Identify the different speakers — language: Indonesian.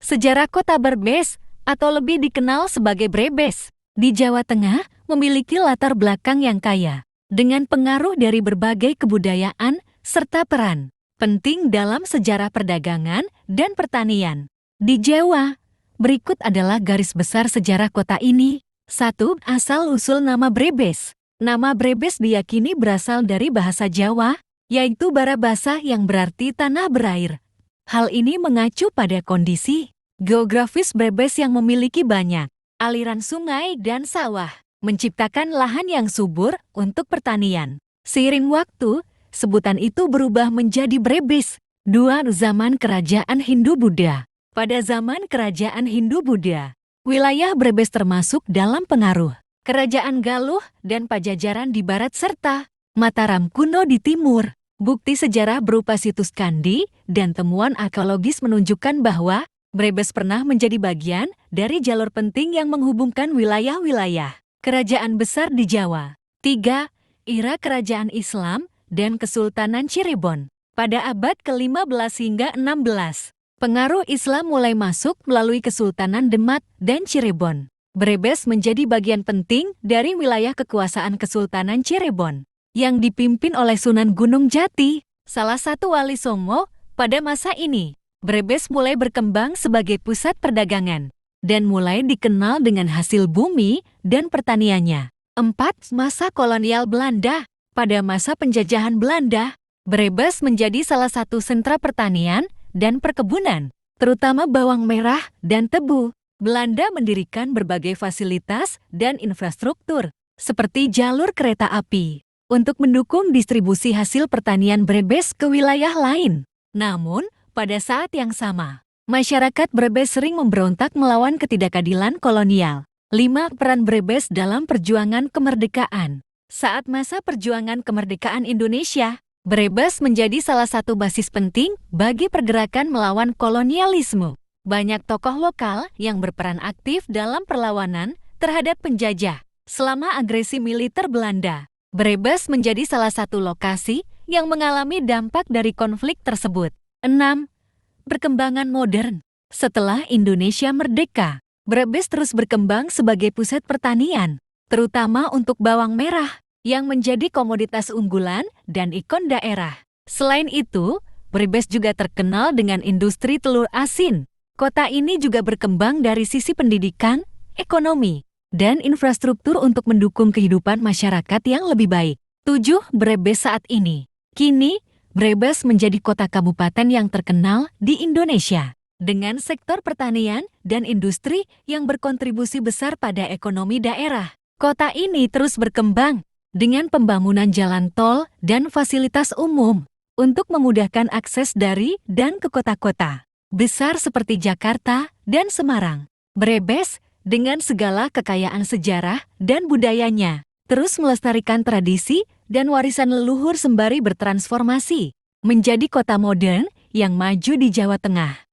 Speaker 1: Sejarah kota Brebes, atau lebih dikenal sebagai Brebes, di Jawa Tengah memiliki latar belakang yang kaya, dengan pengaruh dari berbagai kebudayaan serta peran penting dalam sejarah perdagangan dan pertanian. Di Jawa, berikut adalah garis besar sejarah kota ini. 1. Asal-usul nama Brebes. Nama Brebes diyakini berasal dari bahasa Jawa, yaitu Barabasa yang berarti tanah berair. Hal ini mengacu pada kondisi geografis Brebes yang memiliki banyak aliran sungai dan sawah, menciptakan lahan yang subur untuk pertanian. Seiring waktu, sebutan itu berubah menjadi Brebes. 2. Zaman Kerajaan Hindu-Buddha. Pada zaman Kerajaan Hindu-Buddha, wilayah Brebes termasuk dalam pengaruh Kerajaan Galuh dan Pajajaran di barat serta Mataram kuno di timur. Bukti sejarah berupa situs candi dan temuan arkeologis menunjukkan bahwa Brebes pernah menjadi bagian dari jalur penting yang menghubungkan wilayah-wilayah kerajaan besar di Jawa. 3. Era Kerajaan Islam dan Kesultanan Cirebon. Pada abad ke-15 hingga 16, pengaruh Islam mulai masuk melalui Kesultanan Demak dan Cirebon. Brebes menjadi bagian penting dari wilayah kekuasaan Kesultanan Cirebon, yang dipimpin oleh Sunan Gunung Jati, salah satu wali Songo pada masa ini. Brebes mulai berkembang sebagai pusat perdagangan dan mulai dikenal dengan hasil bumi dan pertaniannya. 4. Masa kolonial Belanda. Pada masa penjajahan Belanda, Brebes menjadi salah satu sentra pertanian dan perkebunan, terutama bawang merah dan tebu. Belanda mendirikan berbagai fasilitas dan infrastruktur, seperti jalur kereta api, untuk mendukung distribusi hasil pertanian Brebes ke wilayah lain. Namun, pada saat yang sama, masyarakat Brebes sering memberontak melawan ketidakadilan kolonial. 5. Peran Brebes dalam perjuangan kemerdekaan. Saat masa perjuangan kemerdekaan Indonesia, Brebes menjadi salah satu basis penting bagi pergerakan melawan kolonialisme. Banyak tokoh lokal yang berperan aktif dalam perlawanan terhadap penjajah. Selama agresi militer Belanda, Brebes menjadi salah satu lokasi yang mengalami dampak dari konflik tersebut. 6. Perkembangan modern. Setelah Indonesia merdeka, Brebes terus berkembang sebagai pusat pertanian, terutama untuk bawang merah, yang menjadi komoditas unggulan dan ikon daerah. Selain itu, Brebes juga terkenal dengan industri telur asin. Kota ini juga berkembang dari sisi pendidikan, ekonomi, dan infrastruktur untuk mendukung kehidupan masyarakat yang lebih baik. 7. Brebes saat ini. Kini, Brebes menjadi kota kabupaten yang terkenal di Indonesia, dengan sektor pertanian dan industri yang berkontribusi besar pada ekonomi daerah. Kota ini terus berkembang dengan pembangunan jalan tol dan fasilitas umum untuk memudahkan akses dari dan ke kota-kota besar seperti Jakarta dan Semarang. Brebes, dengan segala kekayaan sejarah dan budayanya, terus melestarikan tradisi dan warisan leluhur sembari bertransformasi menjadi kota modern yang maju di Jawa Tengah.